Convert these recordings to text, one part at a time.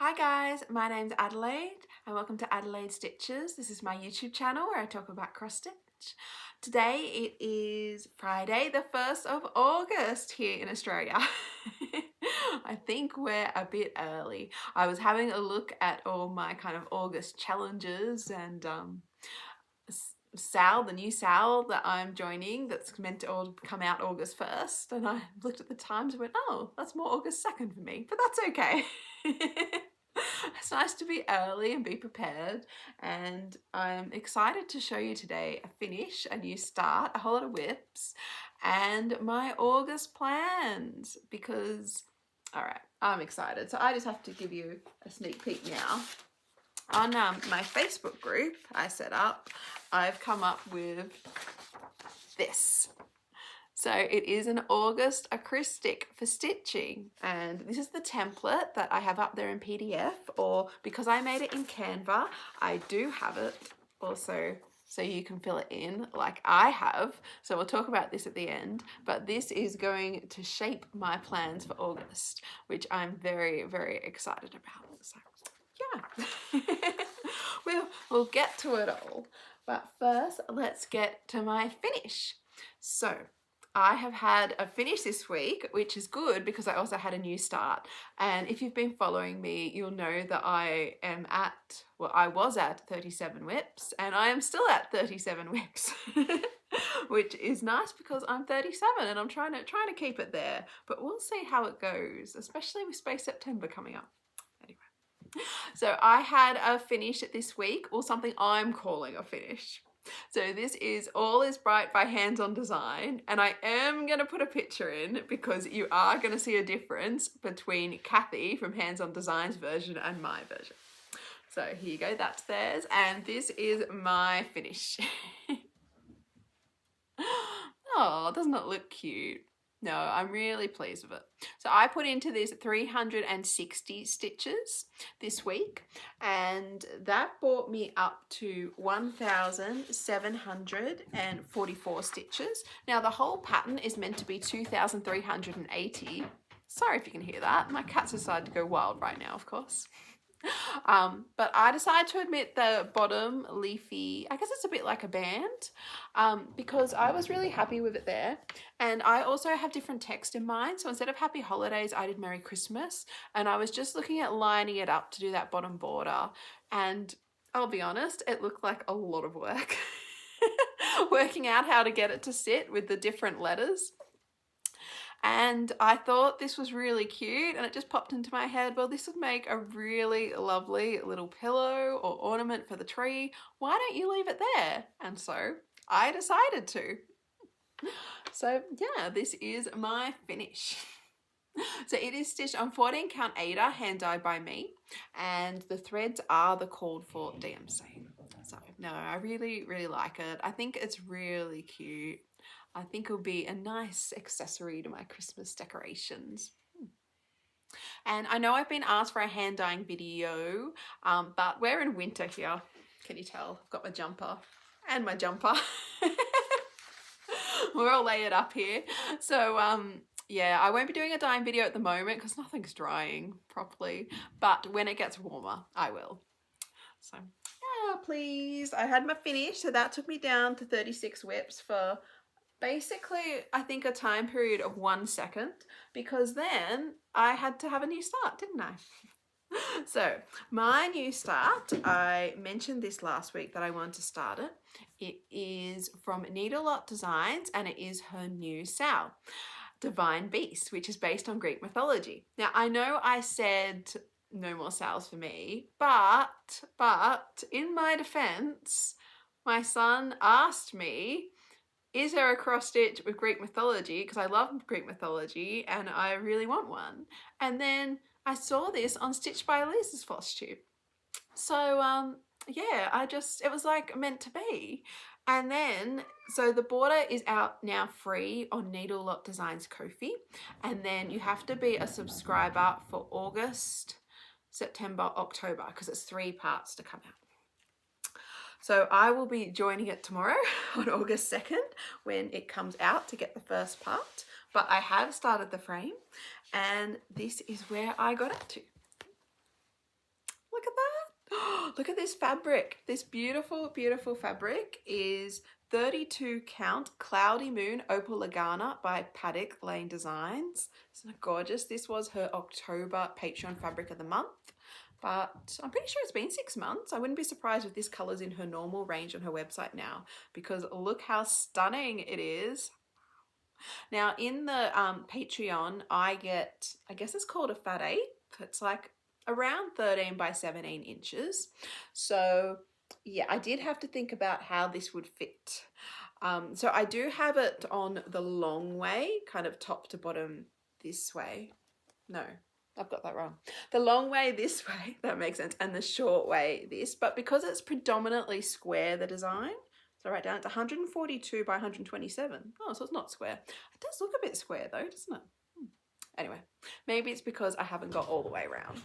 Hi guys, my name's Adelaide and welcome to Adelaide Stitches. This is my YouTube channel where I talk about cross stitch. Today it is Friday the 1st of August here in Australia. I think we're a bit early. I was having a look at all my kind of August challenges and SAL, the new SAL that I'm joining that's meant to all come out August 1st, and I looked at the times and went, oh, that's more August 2nd for me, but that's okay. It's nice to be early and be prepared, and I'm excited to show you today a finish, a new start, a whole lot of whips, and my August plans because, all right, I'm excited. So I just have to give you a sneak peek now. On my Facebook group I set up, I've come up with this. So it is an August acrostic for stitching, and this is the template that I have up there in PDF, or because I made it in Canva, I do have it also so you can fill it in like I have. So we'll talk about this at the end, but this is going to shape my plans for August, which I'm very, very excited about. So yeah, we'll get to it all. But first, let's get to my finish. So I have had a finish this week, which is good because I also had a new start. And if you've been following me, you'll know that I was at 37 whips, and I am still at 37 whips, which is nice because I'm 37 and I'm trying to keep it there. But we'll see how it goes, especially with Space September coming up. So I had a finish this week, or something I'm calling a finish. So this is All Is Bright by Hands On Design, and I am going to put a picture in because you are going to see a difference between Kathy from Hands On Design's version and my version. So here you go, that's theirs, and this is my finish. Oh, doesn't it look cute? No, I'm really pleased with it. So I put into this 360 stitches this week, and that brought me up to 1,744 stitches. Now the whole pattern is meant to be 2,380. Sorry if you can hear that. My cats decided to go wild right now, of course. But I decided to omit the bottom leafy, I guess it's a bit like a band, because I was really happy with it there. And I also have different text in mind. So instead of Happy Holidays, I did Merry Christmas. And I was just looking at lining it up to do that bottom border. And I'll be honest, it looked like a lot of work. Working out how to get it to sit with the different letters. And I thought this was really cute, and it just popped into my head, well, this would make a really lovely little pillow or ornament for the tree. Why don't you leave it there? And so I decided to. So yeah, this is my finish. So it is stitched on 14 count Aida, hand dyed by me, and the threads are the called for DMC. So no, I really, really like it. I think it's really cute. I think it'll be a nice accessory to my Christmas decorations. And I know I've been asked for a hand dyeing video, but we're in winter here. Can you tell? I've got my jumper and my jumper. We're all layered up here. So yeah, I won't be doing a dyeing video at the moment because nothing's drying properly, but when it gets warmer, I will. So yeah, please. I had my finish, so that took me down to 36 whips for basically, I think, a time period of 1 second, because then I had to have a new start, didn't I? So my new start, I mentioned this last week that I wanted to start it. It is from Needlelot Designs, and it is her new SAL, Divine Beast, which is based on Greek mythology. Now, I know I said no more SALs for me, but in my defense, my son asked me, is there a cross stitch with Greek mythology? Because I love Greek mythology and I really want one. And then I saw this on Stitched by Liz's Flosstube. So yeah, it was like meant to be. And then, so the border is out now free on Needlelot Designs Ko-fi. And then you have to be a subscriber for August, September, October, because it's 3 parts to come out. So I will be joining it tomorrow on August 2nd when it comes out to get the first part. But I have started the frame, and this is where I got up to. look at that. Look at this fabric. This beautiful, beautiful fabric is 32 count Cloudy Moon Opal Lugana by Paddock Lane Designs. Isn't it gorgeous? This was her October Patreon fabric of the month. But I'm pretty sure it's been 6 months. I wouldn't be surprised if this colour's in her normal range on her website now, because look how stunning it is. Now in the Patreon, I get, I guess it's called a fat 8. It's like around 13 by 17 inches. So yeah, I did have to think about how this would fit. So I do have it on the long way, kind of top to bottom this way. No, I've got that wrong. The long way this way, that makes sense, and the short way this. But because it's predominantly square, the design, so right down, it's 142 by 127. Oh, so it's not square. It does look a bit square though, doesn't it? Anyway, maybe it's because I haven't got all the way around.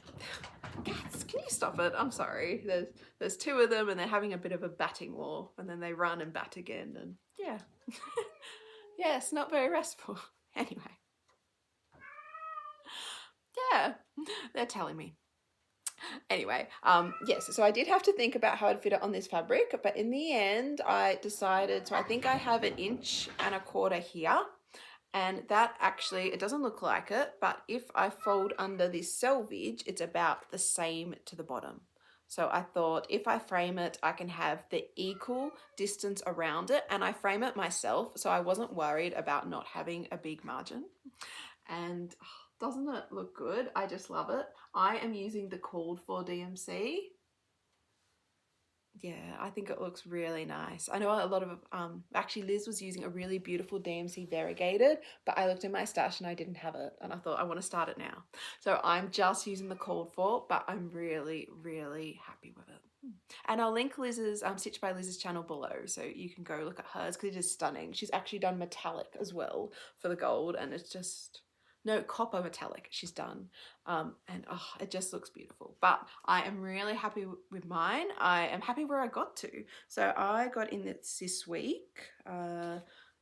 Cats, can you stop it? I'm sorry. There's 2 of them and they're having a bit of a batting war, and then they run and bat again, and yeah. Yeah, it's not very restful. Anyway. Yeah, they're telling me. Anyway, yes, so I did have to think about how I'd fit it on this fabric, but in the end I decided, so I think I have 1.25 inches here, and that actually, it doesn't look like it, but if I fold under this selvage, it's about the same to the bottom. So I thought if I frame it, I can have the equal distance around it, and I frame it myself, so I wasn't worried about not having a big margin. And doesn't it look good? I just love it. I am using the called for DMC. Yeah, I think it looks really nice. I know a lot of, actually Liz was using a really beautiful DMC variegated, but I looked in my stash and I didn't have it, and I thought I want to start it now. So I'm just using the called for, but I'm really, really happy with it. And I'll link Liz's, Stitch by Liz's channel below, so you can go look at hers because it is stunning. She's actually done metallic as well for the gold, and it's just, no, copper metallic she's done, and oh, it just looks beautiful. But I am really happy with mine. I am happy where I got to. So I got in this week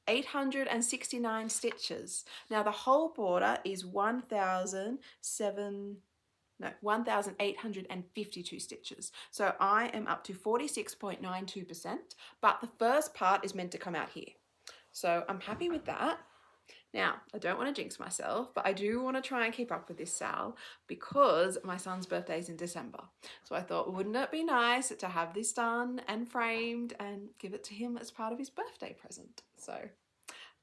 869 stitches. Now the whole border is 1,852 stitches. So I am up to 46.92%, but the first part is meant to come out here. So I'm happy with that. Now, I don't want to jinx myself, but I do want to try and keep up with this SAL because my son's birthday is in December. So I thought, wouldn't it be nice to have this done and framed and give it to him as part of his birthday present? So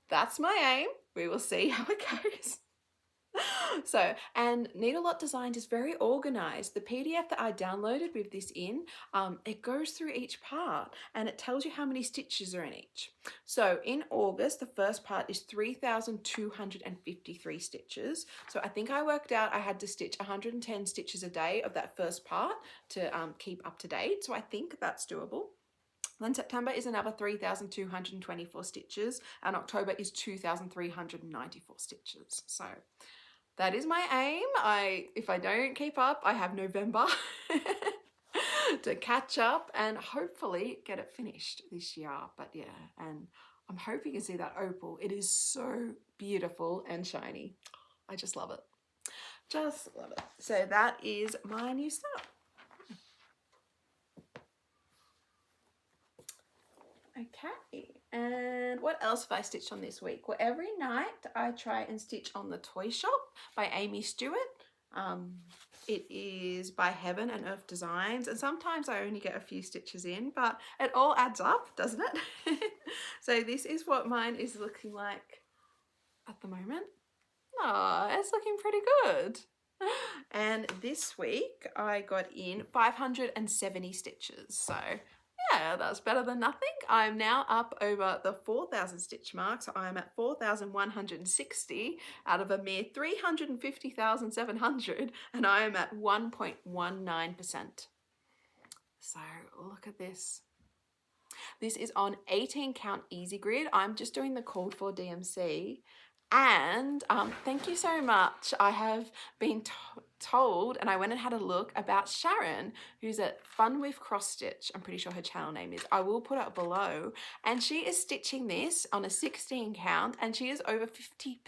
that's my aim. We will see how it goes. So, and Needlelot Designs is very organized. The PDF that I downloaded with this in, it goes through each part and it tells you how many stitches are in each. So in August, the first part is 3,253 stitches. So I think I worked out I had to stitch 110 stitches a day of that first part to keep up to date. So I think that's doable. Then September is another 3,224 stitches, and October is 2,394 stitches. So that is my aim. If I don't keep up, I have November to catch up and hopefully get it finished this year. But yeah, and I'm hoping you can see that opal. It is so beautiful and shiny. I just love it. Just love it. So that is my new start. Okay, and what else have I stitched on this week? Well, every night I try and stitch on the Toy Shop by Aimee Stewart. It is by Heaven and Earth Designs, and sometimes I only get a few stitches in, but it all adds up, doesn't it? So this is what mine is looking like at the moment. Oh, it's looking pretty good. And this week I got in 570 stitches, so yeah, that's better than nothing. I'm now up over the 4,000 stitch mark, so I'm at 4,160 out of a mere 350,700, and I am at 1.19%. So look at this. This is on 18 count easy grid. I'm just doing the called for DMC. And thank you so much. I have been told, and I went and had a look about Sharon, who's at Fun with Cross Stitch. I'm pretty sure her channel name is. I will put it below. And she is stitching this on a 16 count, and she is over 50%.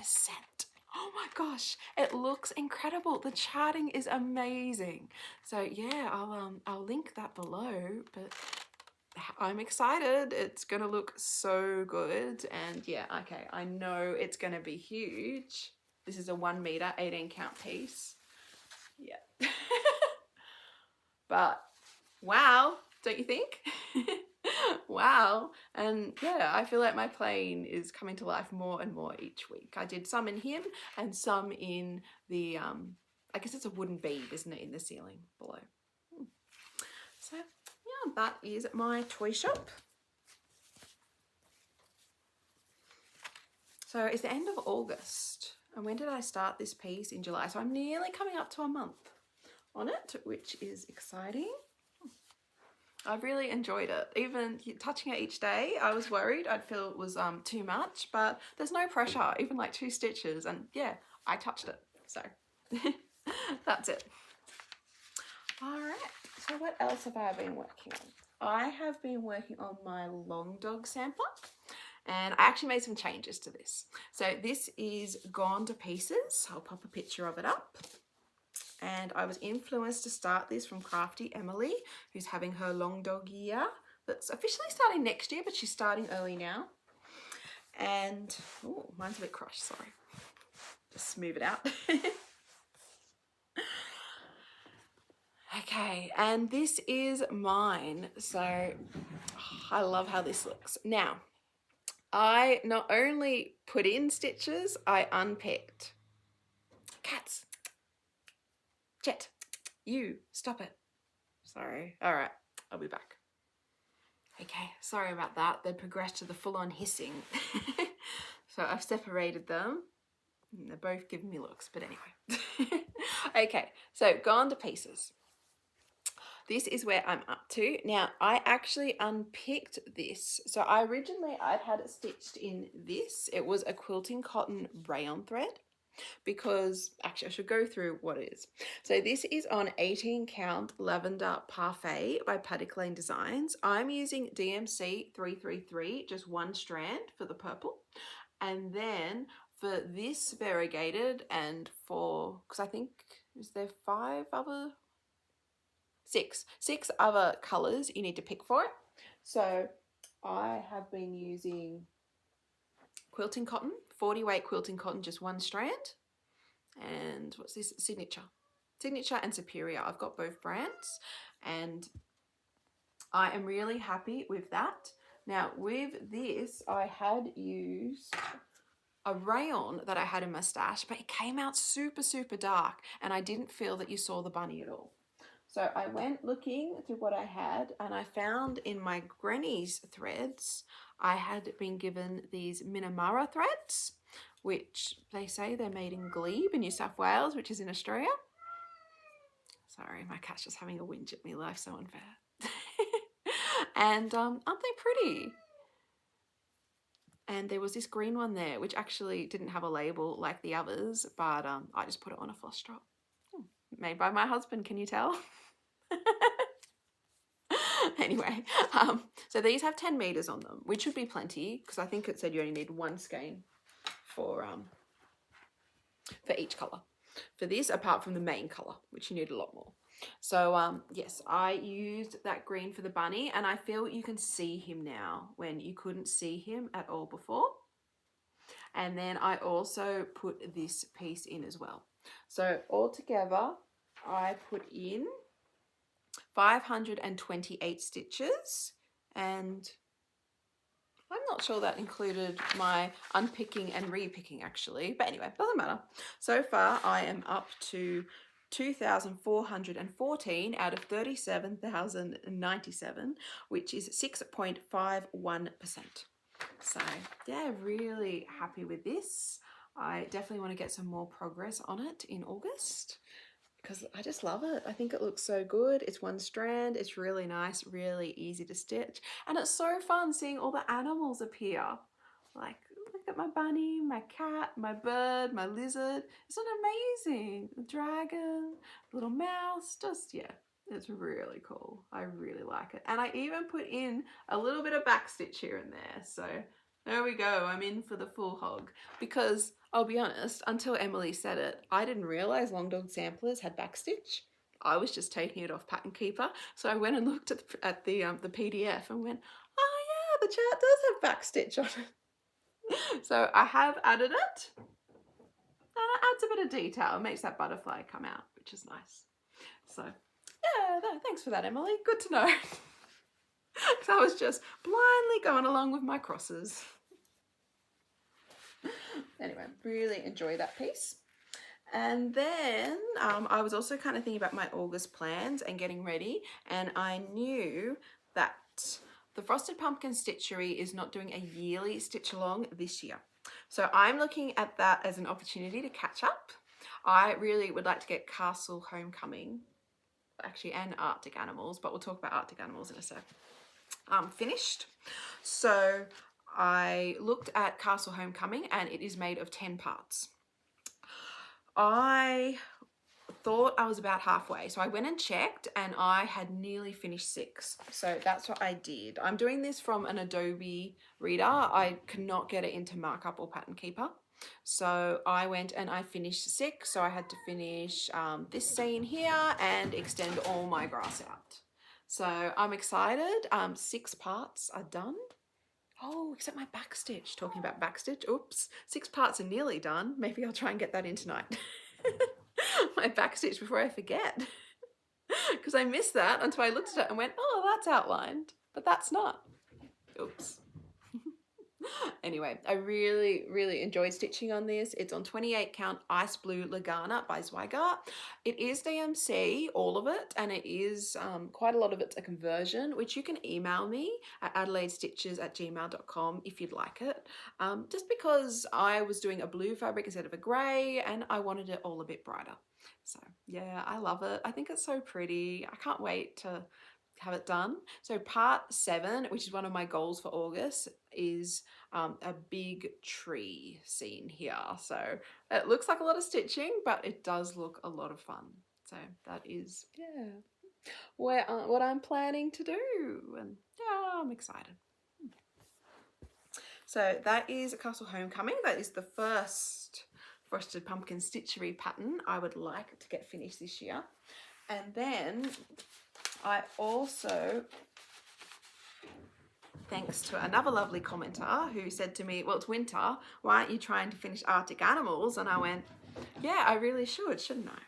Oh my gosh, it looks incredible. The charting is amazing. So yeah, I'll link that below, but I'm excited. It's gonna look so good. And yeah, okay, I know it's gonna be huge. This is a 1 meter 18 count piece. Yeah. But wow, don't you think? Wow. And yeah, I feel like my plane is coming to life more and more each week. I did some in him and some in the I guess it's a wooden bead, isn't it, in the ceiling below. So yeah, that is my toy shop. So it's the end of August. And when did I start this piece? In July. So I'm nearly coming up to a month on it, which is exciting. I've really enjoyed it. Even touching it each day, I was worried I'd feel it was too much, but there's no pressure, even like 2 stitches, and yeah, I touched it. So that's it. All right, so what else have I been working on? I have been working on my long dog sampler, and I actually made some changes to this. So this is gone to pieces. I'll pop a picture of it up. And I was influenced to start this from Crafty Emily, who's having her long dog year. That's officially starting next year, but she's starting early now. And, oh, mine's a bit crushed, sorry. Just smooth it out. Okay, and this is mine. So, I love how this looks. Now, I not only put in stitches, I unpicked. Cats. Jet, you, stop it. Sorry. All right, I'll be back. Okay, sorry about that. They progressed to the full-on hissing. So I've separated them. They're both giving me looks, but anyway. Okay, so gone to pieces. This is where I'm up to. Now, I actually unpicked this. So I'd had it stitched in this. It was a quilting cotton rayon thread. Because actually I should go through what it is. So this is on 18 count lavender parfait by Paddock Designs. I'm using DMC 333, just 1 strand for the purple. And then for this variegated and for, because I think, is there 6 other colors you need to pick for it. So I have been using quilting cotton, 40 weight quilting cotton, just 1 strand. And what's this? Signature and Superior. I've got both brands and I am really happy with that. Now with this, I had used a rayon that I had in my stash, but it came out super, super dark and I didn't feel that you saw the bunny at all. So I went looking through what I had and I found in my granny's threads, I had been given these Minamara threads, which they say they're made in Glebe in New South Wales, which is in Australia. Sorry, my cat's just having a whinge at me. Life's so unfair. And aren't they pretty? And there was this green one there, which actually didn't have a label like the others, but I just put it on a floss drop. Made by my husband, can you tell? Anyway, so these have 10 meters on them, which would be plenty because I think it said you only need 1 skein for each color. For this, apart from the main color, which you need a lot more. So yes, I used that green for the bunny and I feel you can see him now when you couldn't see him at all before. And then I also put this piece in as well. So altogether, I put in 528 stitches and I'm not sure that included my unpicking and repicking actually, but anyway, doesn't matter. So far I am up to 2,414 out of 37,097, which is 6.51%. So yeah, really happy with this. I definitely want to get some more progress on it in August because I just love it. I think it looks so good. It's 1 strand. It's really nice, really easy to stitch. And it's so fun seeing all the animals appear. Like, look at my bunny, my cat, my bird, my lizard. Isn't it amazing? The dragon, the little mouse, just, yeah, it's really cool. I really like it. And I even put in a little bit of backstitch here and there. So There we go. I'm in for the full hog because I'll be honest, until Emily said it, I didn't realise Long Dog Samplers had backstitch. I was just taking it off Pattern Keeper. So I went and looked at the PDF and went, oh yeah, the chart does have backstitch on it. So I have added it. And it adds a bit of detail. It makes that butterfly come out, which is nice. So yeah, thanks for that, Emily. Good to know. Because I was just blindly going along with my crosses. Anyway, really enjoy that piece. And then I was also kind of thinking about my August plans and getting ready, and I knew that the Frosted Pumpkin Stitchery is not doing a yearly stitch along this year. So I'm looking at that as an opportunity to catch up. I really would like to get Castle Homecoming, actually, and Arctic Animals, but we'll talk about Arctic Animals in a sec, finished. So I looked at Castle Homecoming and it is made of 10 parts. I thought I was about halfway, so I went and checked and I had nearly finished 6. So that's what I did. I'm doing this from an Adobe reader. I cannot get it into Markup or Pattern Keeper. So I went and I finished 6. So I had to finish this scene here and extend all my grass out. So I'm excited. 6 parts are done. Oh, except my backstitch. Talking about backstitch, oops. 6 parts are nearly done. Maybe I'll try and get that in tonight. My backstitch before I forget. Because I missed that until I looked at it and went, oh, that's outlined. But that's not. Oops. Anyway, I really enjoyed stitching on this. It's on 28 count Ice Blue Lugana by Zweigart. It is DMC, all of it, and it is quite a lot of it's a conversion, which you can email me at adelaidestitches@gmail.com if you'd like it. Just because I was doing a blue fabric instead of a grey and I wanted it all a bit brighter. So yeah, I love it. I think it's so pretty. I can't wait to have it done. So part 7, which is one of my goals for August, is a big tree scene here. So it looks like a lot of stitching, but it does look a lot of fun. So that is, yeah, what I'm planning to do. And yeah, I'm excited. So that is Castle Homecoming. That is the first Frosted Pumpkin Stitchery pattern I would like to get finished this year. And then I also, thanks to another lovely commenter who said to me, well, it's winter, why aren't you trying to finish Arctic Animals? And I went, yeah, I really should, shouldn't I?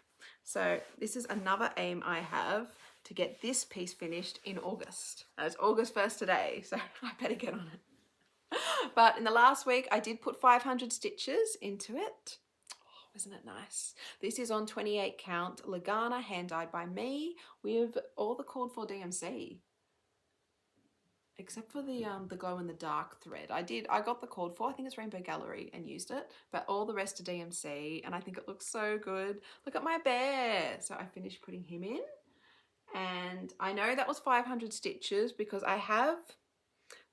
So this is another aim I have, to get this piece finished in August. Now, it's August 1st today, so I better get on it. But in the last week, I did put 500 stitches into it. Isn't it nice? This is on 28 count Lugana, hand dyed by me, with all the called for DMC, except for the glow in the dark thread. I got the called for, I think it's Rainbow Gallery, and used it, but all the rest are DMC, and I think it looks so good. Look at my bear. So I finished putting him in, and I know that was 500 stitches because I have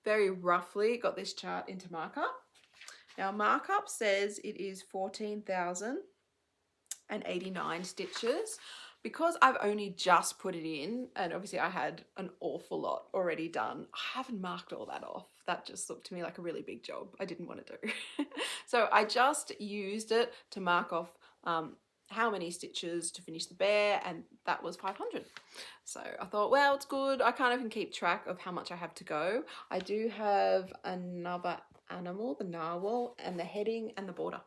very roughly got this chart into markup. Now markup says it is 14,089 stitches. Because I've only just put it in, and obviously I had an awful lot already done, I haven't marked all that off. That just looked to me like a really big job I didn't want to do. So I just used it to mark off how many stitches to finish the bear, and that was 500. So I thought, well, it's good. I kind of can keep track of how much I have to go. I do have another animal, the narwhal, and the heading and the border.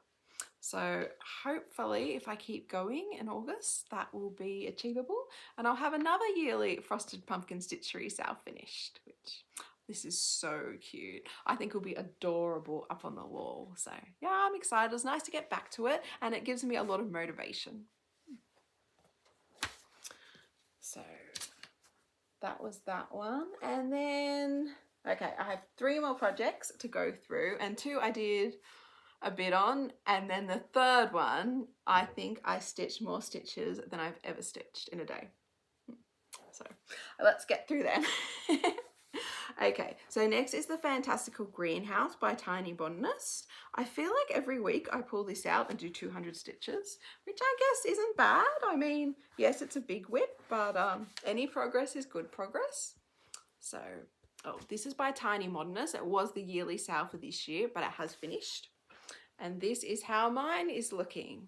So hopefully if I keep going in August, that will be achievable, and I'll have another yearly Frosted Pumpkin Stitchery SAL finished, which this is so cute. I think it'll be adorable up on the wall. So yeah, I'm excited. It's nice to get back to it, and it gives me a lot of motivation. So that was that one. And then, okay, I have 3 more projects to go through, and 2 I did a bit on, and then the 3rd one, I think I stitched more stitches than I've ever stitched in a day. So let's get through them. Okay, so next is the Fantastical Greenhouse by Tiny Modernist. I feel like every week I pull this out and do 200 stitches, which I guess isn't bad. I mean, yes, it's a big whip, but any progress is good progress. So oh, this is by Tiny Modernist. It was the yearly sale for this year, but it has finished. And this is how mine is looking.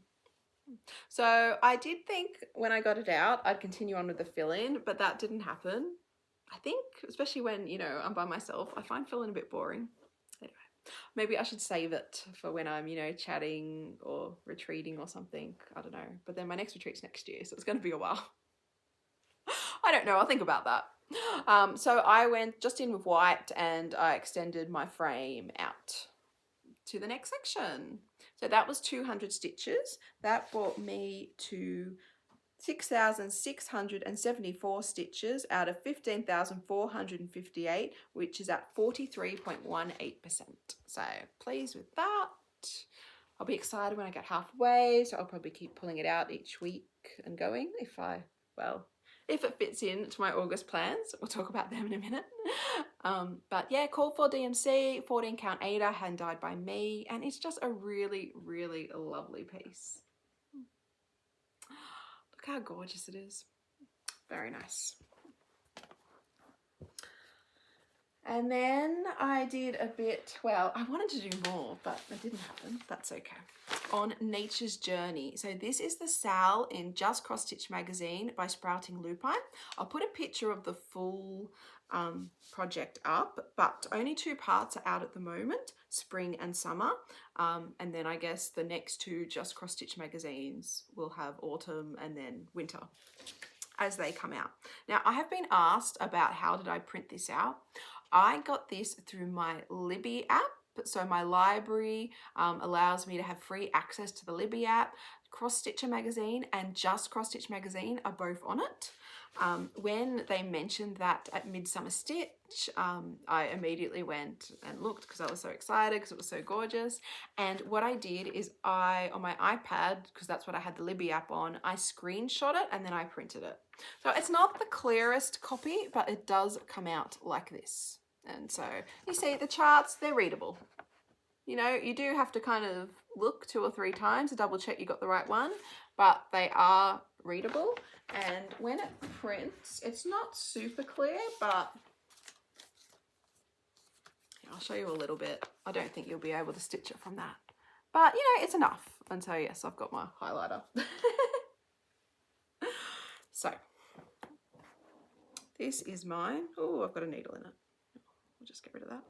So I did think when I got it out, I'd continue on with the fill-in, but that didn't happen. I think, especially when, you know, I'm by myself, I find fill-in a bit boring. Anyway, maybe I should save it for when I'm, you know, chatting or retreating or something. I don't know. But then my next retreat's next year, so it's going to be a while. I don't know. I'll think about that. So I went just in with white and I extended my frame out to the next section. So that was 200 stitches. That brought me to 6,674 stitches out of 15,458, which is at 43.18%. So pleased with that. I'll be excited when I get halfway, so I'll probably keep pulling it out each week and going if it fits into my August plans. We'll talk about them in a minute. But yeah, called for DMC, 14 count Aida, hand dyed by me, and it's just a really, really lovely piece. Look how gorgeous it is. Very nice. And then I did a bit, well, I wanted to do more, but it didn't happen. That's okay. On Nature's Journey. So this is the SAL in Just Cross Stitch magazine by Sprouting Lupine. I'll put a picture of the full project up, but only 2 parts are out at the moment, spring and summer. And then I guess the next 2 Just Cross Stitch magazines will have autumn and then winter as they come out. Now, I have been asked about how did I print this out. I got this through my Libby app. So my library allows me to have free access to the Libby app. Cross Stitcher magazine and Just Cross Stitch magazine are both on it. When they mentioned that at Midsummer Stitch, I immediately went and looked because I was so excited because it was so gorgeous. And what I did is on my iPad, because that's what I had the Libby app on, I screenshot it and then I printed it. So it's not the clearest copy, but it does come out like this. And so you see the charts, they're readable. You know, you do have to kind of look 2 or 3 times to double check you got the right one, but they are readable. And when it prints, it's not super clear, but I'll show you a little bit. I don't think you'll be able to stitch it from that, but you know, it's enough. And so yes, I've got my highlighter. So this is mine. Oh, I've got a needle in it. We'll just get rid of that.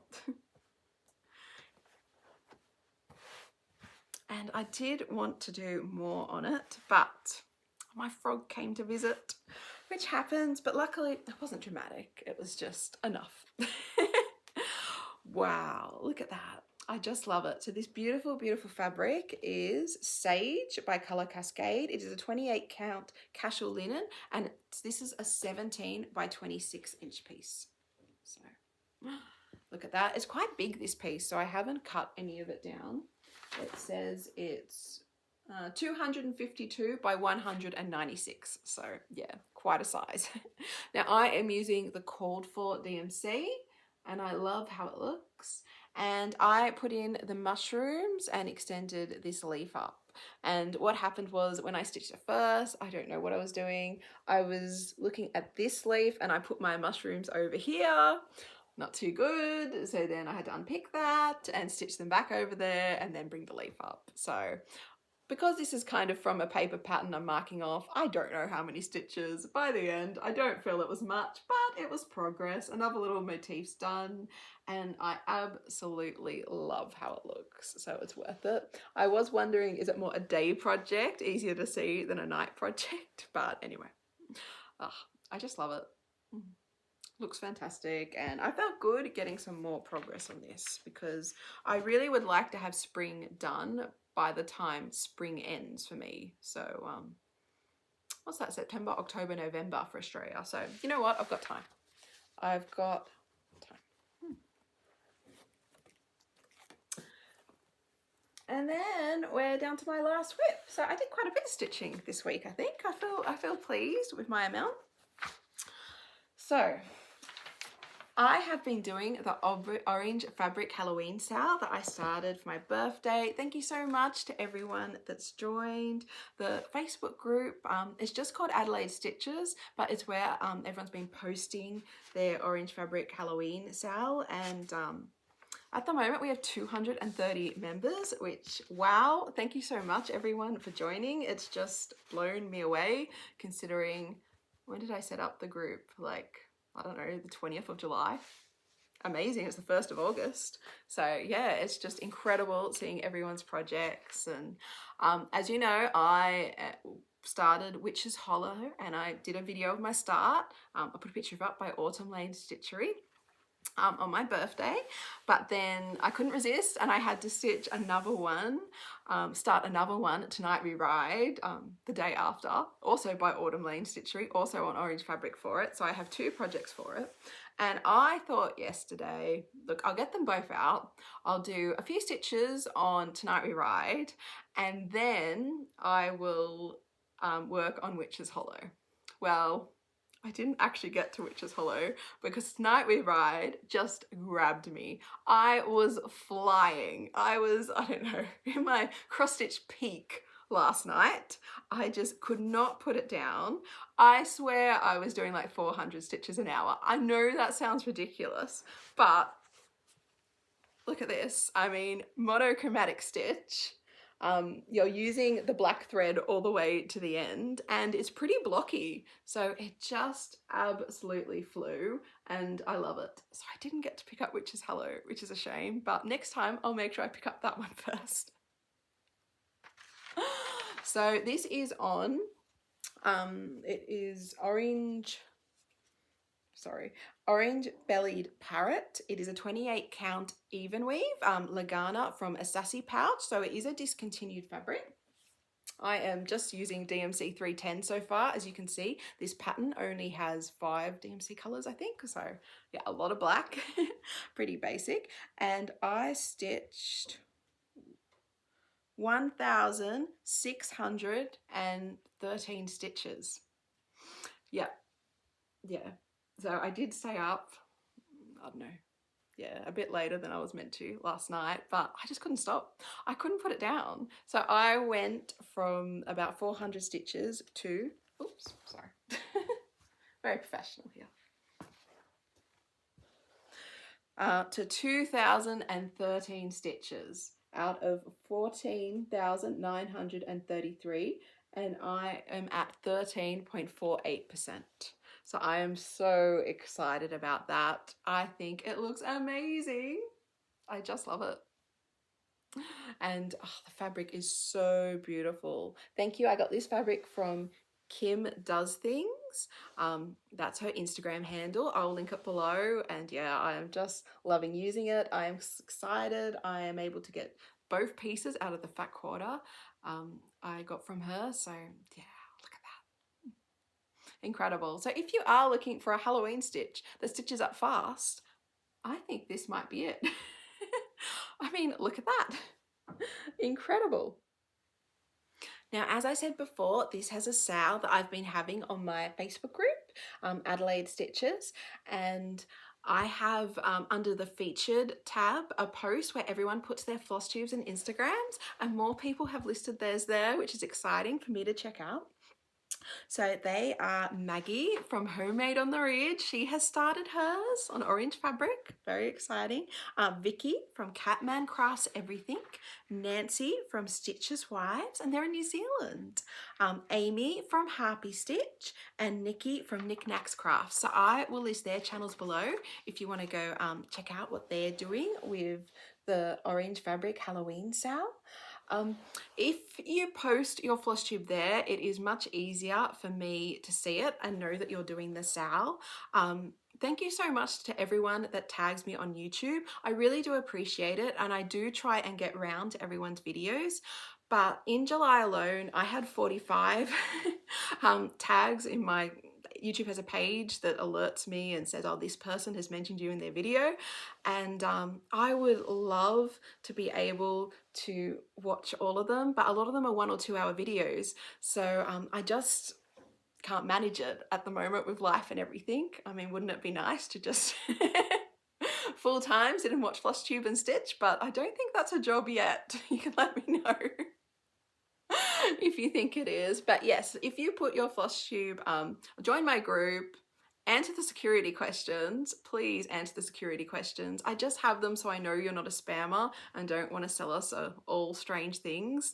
And I did want to do more on it, but my frog came to visit, which happens, but luckily it wasn't dramatic. It was just enough. Wow, look at that. I just love it. So this beautiful, beautiful fabric is Sage by Colour Cascade. It is a 28 count Cashel linen, and this is a 17 by 26 inch piece. So look at that. It's quite big, this piece, so I haven't cut any of it down. It says it's 252 by 196. So yeah, quite a size. Now I am using the called for DMC and I love how it looks. And I put in the mushrooms and extended this leaf up. And what happened was when I stitched it first, I don't know what I was doing. I was looking at this leaf and I put my mushrooms over here. Not too good, so then I had to unpick that and stitch them back over there and then bring the leaf up. So because this is kind of from a paper pattern I'm marking off, I don't know how many stitches. By the end, I don't feel it was much, but it was progress. Another little motif's done, and I absolutely love how it looks, so it's worth it. I was wondering, is it more a day project, easier to see than a night project? But anyway, I just love it. Looks fantastic, and I felt good getting some more progress on this because I really would like to have spring done by the time spring ends for me. So what's that, September, October, November for Australia. So you know what, I've got time. I've got time. And then we're down to my last whip. So I did quite a bit of stitching this week, I think. I feel pleased with my amount. So I have been doing the Orange Fabric Halloween sale that I started for my birthday. Thank you so much to everyone that's joined. The Facebook group is just called Adelaide Stitches, but it's where everyone's been posting their Orange Fabric Halloween sale, and at the moment we have 230 members, which, wow, thank you so much everyone for joining. It's just blown me away considering, when did I set up the group? Like, I don't know, the 20th of July. Amazing, it's the 1st of August. So yeah, it's just incredible seeing everyone's projects. And as you know, I started Witch's Hollow and I did a video of my start. I put a picture of it up by Autumn Lane Stitchery on my birthday, but then I couldn't resist and I had to stitch another one, start another one, Tonight We Ride, the day after, also by Autumn Lane Stitchery, also on orange fabric for it. So I have 2 projects for it. And I thought yesterday, look, I'll get them both out. I'll do a few stitches on Tonight We Ride, and then I will work on Witch's Hollow. Well, I didn't actually get to Witch's Hollow because Tonight We Ride just grabbed me. I was flying. I don't know, in my cross-stitch peak last night. I just could not put it down. I swear I was doing like 400 stitches an hour. I know that sounds ridiculous, but look at this. I mean, monochromatic stitch. You're using the black thread all the way to the end and it's pretty blocky, so it just absolutely flew and I love it. So I didn't get to pick up Witch's Hollow, which is a shame, but next time I'll make sure I pick up that one first. So this is on, it is orange bellied parrot. It is a 28 count even weave, Lugana from a Sassy pouch, so it is a discontinued fabric. I am just using DMC 310 so far. As you can see, this pattern only has 5 DMC colors, I think, so yeah, a lot of black. Pretty basic. And I stitched 1,613 stitches. Yeah. So I did stay up, I don't know, yeah, a bit later than I was meant to last night, but I just couldn't stop. I couldn't put it down. So I went from about 400 stitches to, oops, sorry, very professional here, to 2,013 stitches out of 14,933, and I am at 13.48%. So I am so excited about that. I think it looks amazing. I just love it. And the fabric is so beautiful. Thank you. I got this fabric from Kim Does Things. That's her Instagram handle. I'll link it below. And yeah, I am just loving using it. I am excited. I am able to get both pieces out of the fat quarter I got from her. So yeah. Incredible. So if you are looking for a Halloween stitch that stitches up fast, I think this might be it. I mean, look at that. Incredible. Now, as I said before, this has a sale that I've been having on my Facebook group, Adelaide Stitches, and I have under the featured tab a post where everyone puts their floss tubes and Instagrams, and more people have listed theirs there, which is exciting for me to check out. So they are Maggie from Homemade on the Ridge. She has started hers on orange fabric. Very exciting. Vicky from Catman Crafts Everything. Nancy from Stitches Wives, and they're in New Zealand. Amy from Harpy Stitch, and Nikki from Knickknacks Crafts. So I will list their channels below if you want to go check out what they're doing with the orange fabric Halloween sale. If you post your floss tube there, it is much easier for me to see it and know that you're doing the sale. Thank you so much to everyone that tags me on YouTube. I really do appreciate it, and I do try and get round to everyone's videos. But in July alone, I had 45 tags in my YouTube has a page that alerts me and says, oh, this person has mentioned you in their video. And I would love to be able to watch all of them, but a lot of them are 1 or 2 hour videos. So I just can't manage it at the moment with life and everything. I mean, wouldn't it be nice to just full time, sit and watch Flosstube and stitch, but I don't think that's a job yet. You can let me know if you think it is. But yes, if you put your Flosstube, join my group, answer the security questions. Please answer the security questions. I just have them so I know you're not a spammer and don't want to sell us all strange things.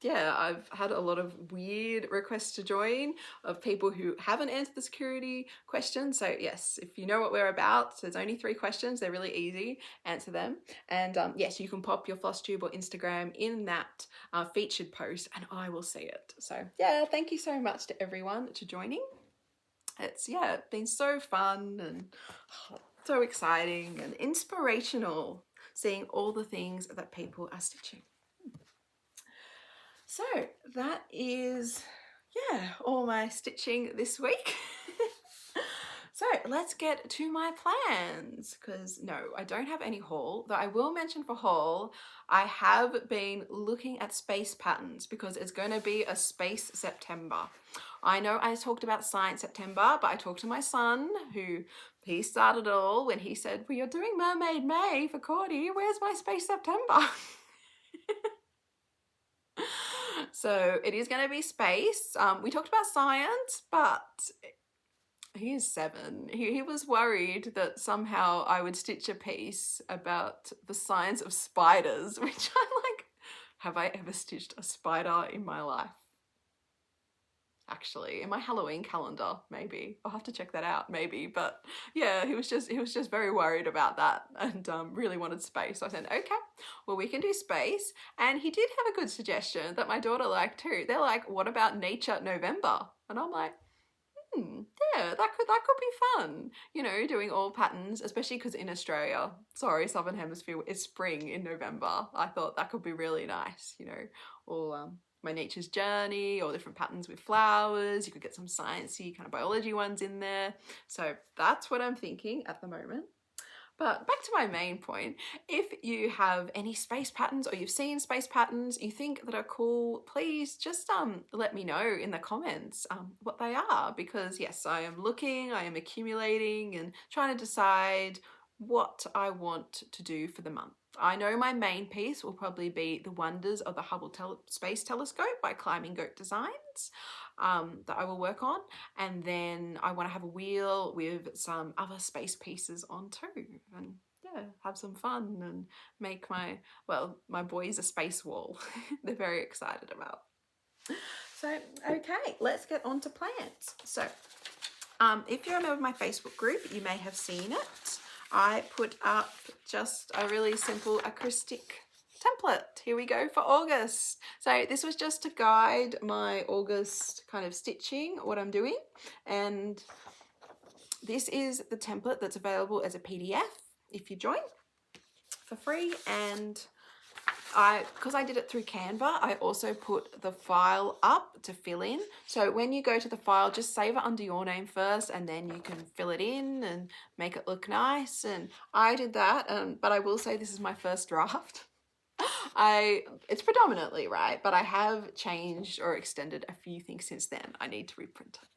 Yeah, I've had a lot of weird requests to join of people who haven't answered the security questions. So yes, if you know what we're about, so there's only 3 questions. They're really easy. Answer them. And yes, you can pop your Flosstube or Instagram in that featured post and I will see it. So yeah, thank you so much to everyone for joining. It's been so fun and so exciting and inspirational seeing all the things that people are stitching. So that is, all my stitching this week. So let's get to my plans, because no, I don't have any haul, though I will mention for haul, I have been looking at space patterns because it's going to be a space September. I know I talked about Science September, but I talked to my son, he started it all when he said, well, you're doing Mermaid May for Cordy, where's my space September? So it is going to be space. We talked about science, but he is 7. He was worried that somehow I would stitch a piece about the science of spiders, which I'm like, have I ever stitched a spider in my life? Actually, in my Halloween calendar, maybe. I'll have to check that out, maybe. But yeah, he was just very worried about that and really wanted space. So I said, okay, well, we can do space. And he did have a good suggestion that my daughter liked too. They're like, what about Nature November? And I'm like, yeah, that could be fun. You know, doing all patterns, especially because in Australia, sorry, Southern Hemisphere, it's spring in November. I thought that could be really nice, you know, all my nature's journey or different patterns with flowers. You could get some sciencey kind of biology ones in there. So that's what I'm thinking at the moment. But back to my main point, if you have any space patterns or you've seen space patterns you think that are cool, please just let me know in the comments what they are, because yes, I am accumulating and trying to decide what I want to do for the month. I know my main piece will probably be The Wonders of the Hubble Space Telescope by Climbing Goat Designs that I will work on, and then I want to have a wheel with some other space pieces on too, and yeah, have some fun and make my boys a space wall. They're very excited about. So okay, let's get on to plans. So if you're a member of my Facebook group, you may have seen it. I put up just a really simple acrostic template. Here we go for August. So this was just to guide my August kind of stitching, what I'm doing. And this is the template that's available as a PDF if you join for free. And because I did it through Canva, I also put the file up to fill in. So when you go to the file, just save it under your name first, and then you can fill it in and make it look nice. And I did that, but I will say this is my first draft. It's predominantly right, but I have changed or extended a few things since then. I need to reprint it.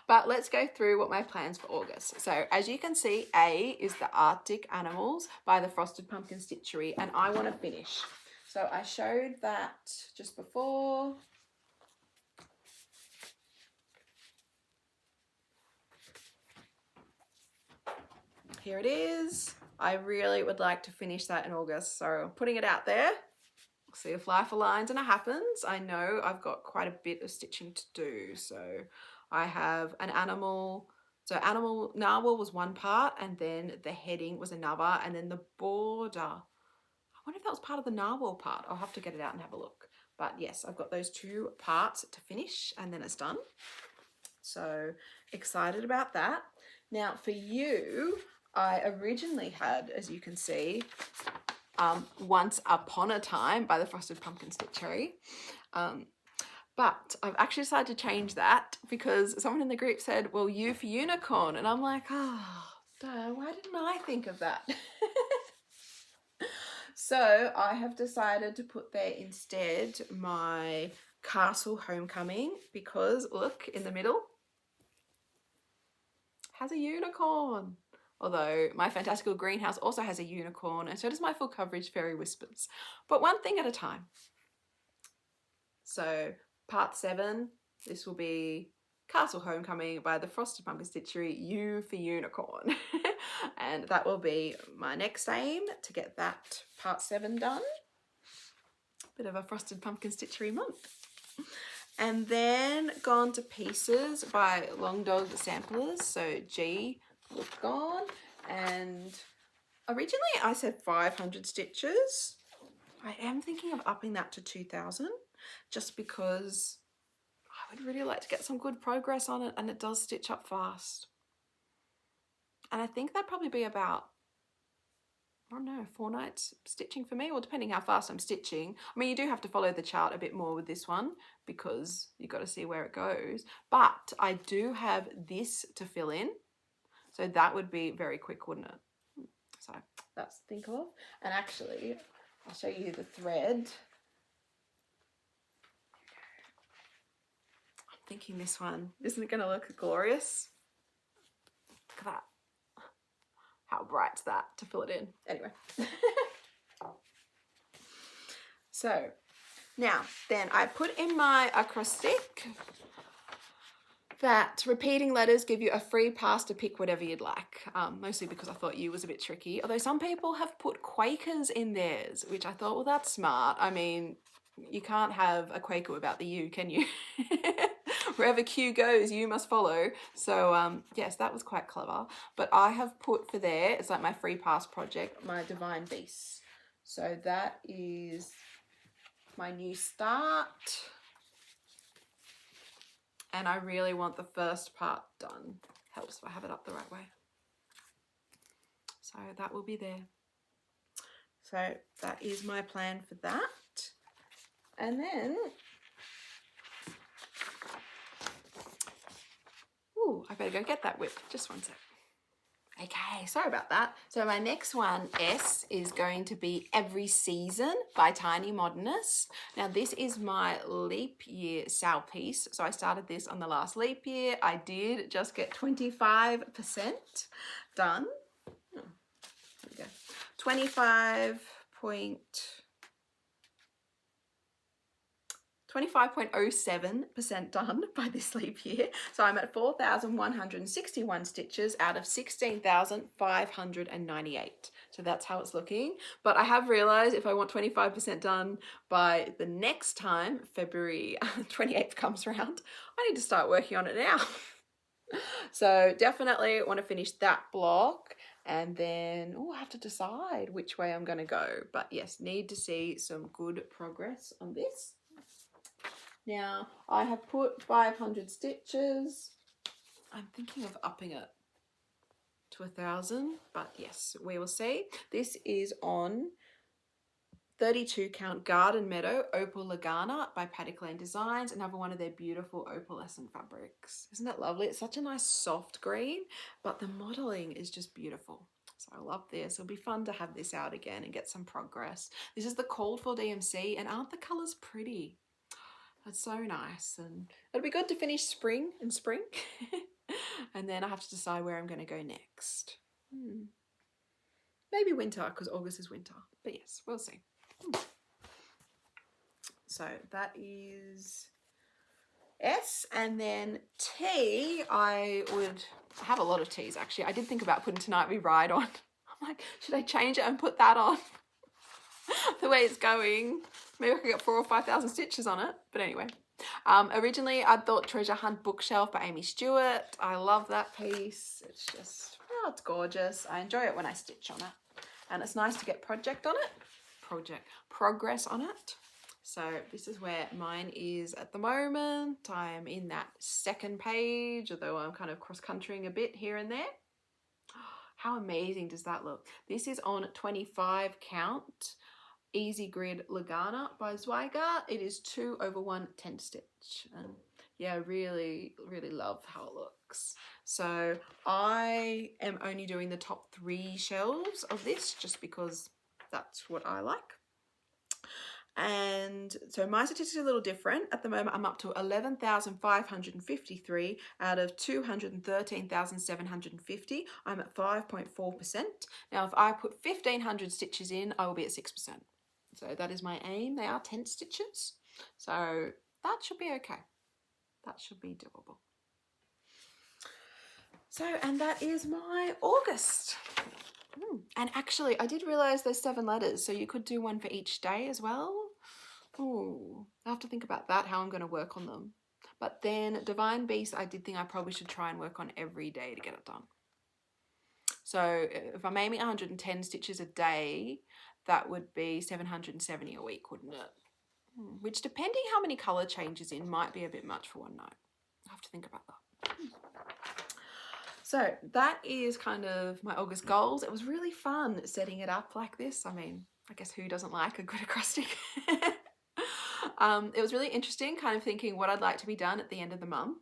But let's go through what my plans for August. So as you can see, A is the Arctic Animals by the Frosted Pumpkin Stitchery, and I want to finish. So I showed that just before. Here it is. I really would like to finish that in August, so I'm putting it out there. We'll see if life aligns and it happens. I know I've got quite a bit of stitching to do, so I have an animal. So animal narwhal was one part, and then the heading was another, and then the border. I wonder if that was part of the narwhal part. I'll have to get it out and have a look. But yes, I've got those 2 parts to finish, and then it's done. So excited about that. Now for you, I originally had, as you can see, Once Upon a Time by the Frosted Pumpkin Stitchery. But I've actually decided to change that because someone in the group said, well, U for unicorn. And I'm like, oh, duh, why didn't I think of that? So I have decided to put there instead my Castle Homecoming, because look in the middle, has a unicorn. Although my Fantastical Greenhouse also has a unicorn, and so does my full coverage Fairy Whispers. But one thing at a time. So part 7, this will be Castle Homecoming by the Frosted Pumpkin Stitchery, U for Unicorn. And that will be my next aim, to get that part 7 done. Bit of a Frosted Pumpkin Stitchery month. And then Gone to Pieces by Long Dog Samplers, so G was gone. And originally I said 500 stitches. I am thinking of upping that to 2,000, just because I would really like to get some good progress on it, and it does stitch up fast. And I think that'd probably be about, I don't know, 4 nights stitching for me, or depending how fast I'm stitching. I mean, you do have to follow the chart a bit more with this one because you've got to see where it goes. But I do have this to fill in, so that would be very quick, wouldn't it? So that's to think of. And actually, I'll show you the thread. I'm thinking this one, isn't it going to look glorious? Look at that. How bright's that to fill it in? Anyway. So now then I put in my acrostic that repeating letters give you a free pass to pick whatever you'd like, mostly because I thought U was a bit tricky, although some people have put Quakers in theirs, which I thought, well, that's smart. I mean, you can't have a Quaker without the U, can you? Wherever Q goes, you must follow. So yes, that was quite clever. But I have put for there, it's like my free pass project, my Divine Beasts. So that is my new start. And I really want the first part done. Helps if I have it up the right way. So that will be there. So that is my plan for that. And then, ooh, I better go get that whip. Just one sec. Okay, sorry about that. So my next one, S, is going to be Every Season by Tiny Modernist. Now this is my leap year SAL piece. So I started this on the last leap year. I did just get 25% done. There we go. 25.07% done by this leap year. So I'm at 4,161 stitches out of 16,598. So that's how it's looking. But I have realized if I want 25% done by the next time February 28th comes around, I need to start working on it now. So definitely want to finish that block, and then I have to decide which way I'm going to go. But yes, need to see some good progress on this. Now, I have put 500 stitches. I'm thinking of upping it to 1,000, but yes, we will see. This is on 32 count Garden Meadow Opal Lugana by Paddock Designs, another one of their beautiful opalescent fabrics. Isn't that lovely? It's such a nice soft green, but the modeling is just beautiful. So I love this. It'll be fun to have this out again and get some progress. This is the called for DMC, and aren't the colours pretty? It's so nice, and it'll be good to finish spring and spring. And then I have to decide where I'm going to go next. Maybe winter, because August is winter. But yes, we'll see. So that is S. And then T, I would have a lot of T's actually. I did think about putting Tonight We Ride on. I'm like, should I change it and put that on? The way it's going, maybe I could get 4,000 or 5,000 stitches on it. But anyway, originally I thought Treasure Hunt Bookshelf by Aimee Stewart. I love that piece. It's just, oh, it's gorgeous. I enjoy it when I stitch on it, and it's nice to get progress on it. So this is where mine is at the moment. I am in that second page, although I'm kind of cross-countrying a bit here and there. How amazing does that look? This is on 25 count Easy Grid Lugana by Zweigart. It is 2 over 1 10 stitch, and yeah, really love how it looks. So I am only doing the top 3 shelves of this just because that's what I like. And so my statistics are a little different. At the moment, I'm up to 11,553 out of 213,750. I'm at 5.4%. Now, if I put 1,500 stitches in, I will be at 6%. So that is my aim. They are 10 stitches. So that should be okay. That should be doable. So, and that is my August. And actually, I did realise there's 7 letters, so you could do one for each day as well. Ooh, I have to think about that, how I'm going to work on them. But then Divine Beast, I did think I probably should try and work on every day to get it done. So if I'm aiming 110 stitches a day, that would be 770 a week, wouldn't it? Which, depending how many colour changes in, might be a bit much for one night. I have to think about that. So that is kind of my August goals. It was really fun setting it up like this. I mean, I guess who doesn't like a good acrostic? It was really interesting kind of thinking what I'd like to be done at the end of the month.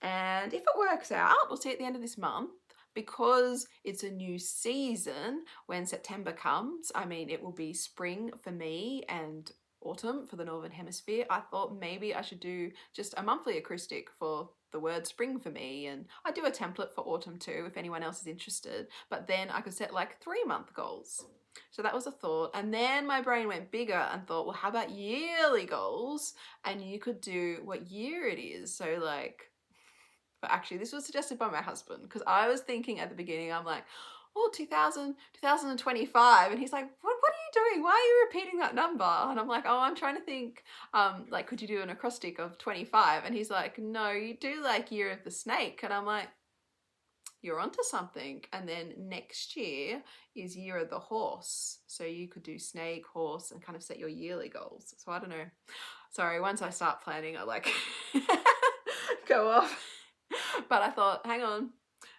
And if it works out, we'll see at the end of this month, because it's a new season when September comes. I mean, it will be spring for me and autumn for the Northern Hemisphere. I thought maybe I should do just a monthly acrostic for the word spring for me, and I do a template for autumn too if anyone else is interested, but then I could set like 3-month goals. So that was a thought. And then my brain went bigger and thought, well, how about yearly goals? And you could do what year it is. So like, but actually this was suggested by my husband, because I was thinking at the beginning, I'm like, oh, 2025. And he's like, what are you doing? Why are you repeating that number? And I'm like, oh, I'm trying to think, like, could you do an acrostic of 25? And he's like, no, you do like Year of the Snake. And I'm like, you're onto something. And then next year is Year of the Horse. So you could do snake, horse, and kind of set your yearly goals. So I don't know. Sorry, once I start planning, I like go off. But I thought, hang on,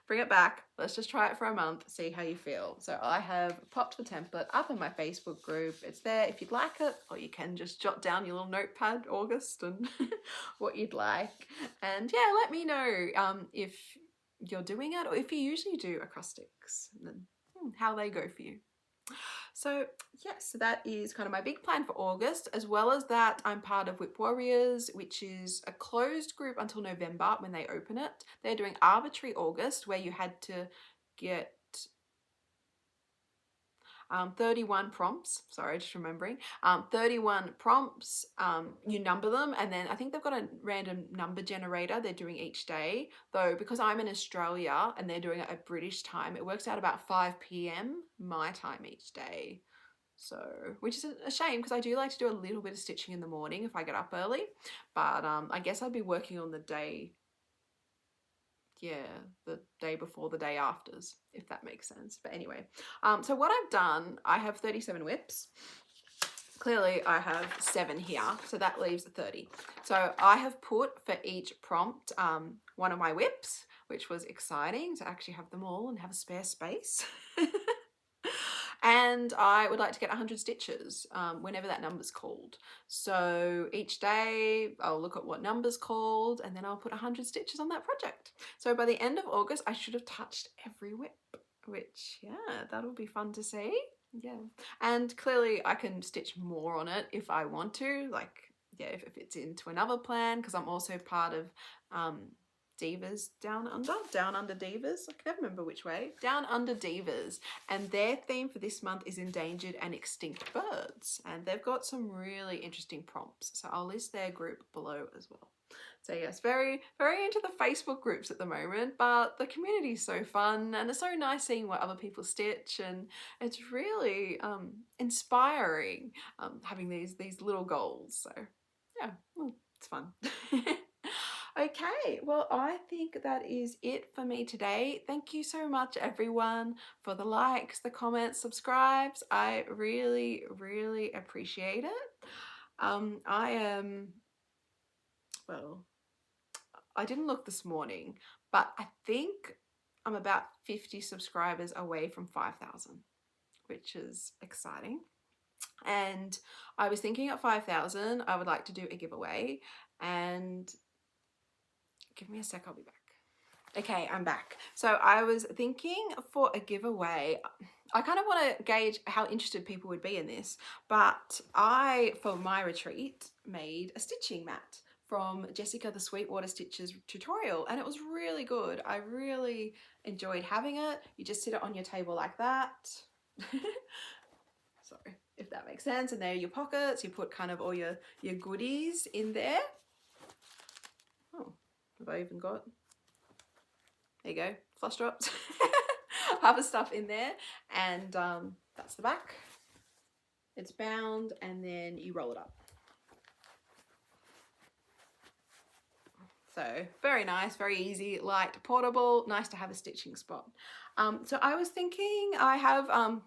bring it back. Let's just try it for a month, see how you feel. So I have popped the template up in my Facebook group. It's there if you'd like it, or you can just jot down your little notepad, August, and what you'd like. And yeah, let me know if you're doing it, or if you usually do acrostics, and then how they go for you. So yes, so that is kind of my big plan for August. As well as that, I'm part of Whip Warriors, which is a closed group until November when they open it. They're doing Arbitrary August, where you had to get 31 prompts, sorry, just remembering, 31 prompts, you number them, and then I think they've got a random number generator they're doing each day, though because I'm in Australia and they're doing it at British time, it works out about 5 p.m. my time each day. So, which is a shame, because I do like to do a little bit of stitching in the morning if I get up early, but I guess I'd be working on the day, the day before the day afters, if that makes sense. But anyway, so what I've done, I have 37 whips. Clearly I have 7 here, so that leaves 30. So I have put for each prompt one of my whips, which was exciting to actually have them all and have a spare space. And I would like to get 100 stitches whenever that number's called. So each day I'll look at what number's called, and then I'll put 100 stitches on that project. So by the end of August, I should have touched every whip, which, yeah, that'll be fun to see. Yeah. And clearly I can stitch more on it if I want to, like, yeah, if it's into another plan, because I'm also part of Divas Down Under Divas, I can never remember which way, Down Under Divas, and their theme for this month is endangered and extinct birds, and they've got some really interesting prompts, so I'll list their group below as well. So yes, very into the Facebook groups at the moment, but the community is so fun, and it's so nice seeing what other people stitch, and it's really inspiring having these little goals. So yeah, it's fun. Okay, well, I think that is it for me today. Thank you so much, everyone, for the likes, the comments, subscribes. I really appreciate it. Well, I didn't look this morning, but I think I'm about 50 subscribers away from 5,000, which is exciting. And I was thinking at 5,000, I would like to do a giveaway, and give me a sec, I'll be back. Okay, I'm back. So I was thinking for a giveaway, I kind of want to gauge how interested people would be in this, but I, for my retreat, made a stitching mat from Jessica the Sweetwater Stitches tutorial, and it was really good. I really enjoyed having it. You just sit it on your table like that. Sorry, if that makes sense. And there are your pockets. You put kind of all your goodies in there. Oh, have I even got... There you go, flush drops. Other stuff in there, and that's the back. It's bound, and then you roll it up. So very nice, very easy, light, portable, nice to have a stitching spot. So I was thinking, I have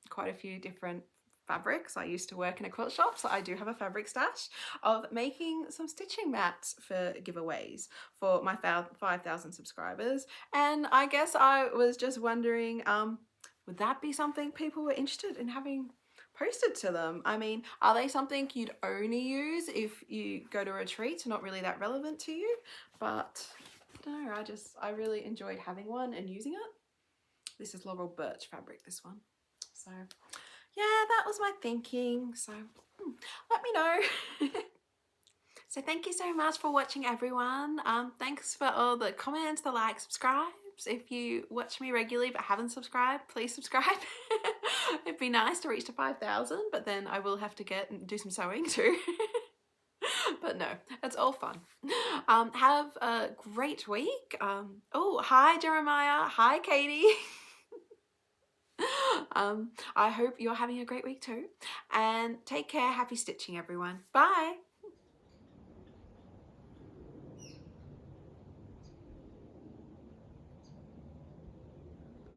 quite a few different fabrics. I used to work in a quilt shop, so I do have a fabric stash of making some stitching mats for giveaways for my 5,000 subscribers. And I guess I was just wondering, would that be something people were interested in having posted to them? I mean, are they something you'd only use if you go to retreats, not really that relevant to you? But I don't know, I really enjoyed having one and using it. This is Laurel Birch fabric, this one. So yeah, that was my thinking. So let me know. So thank you so much for watching, everyone. Thanks for all the comments, the likes, subscribes. If you watch me regularly but haven't subscribed, please subscribe. It'd be nice to reach to 5,000, but then I will have to do some sewing too. But no, it's all fun. Have a great week. Oh, hi Jeremiah. Hi Katie. I hope you're having a great week too. And take care. Happy stitching, everyone. Bye.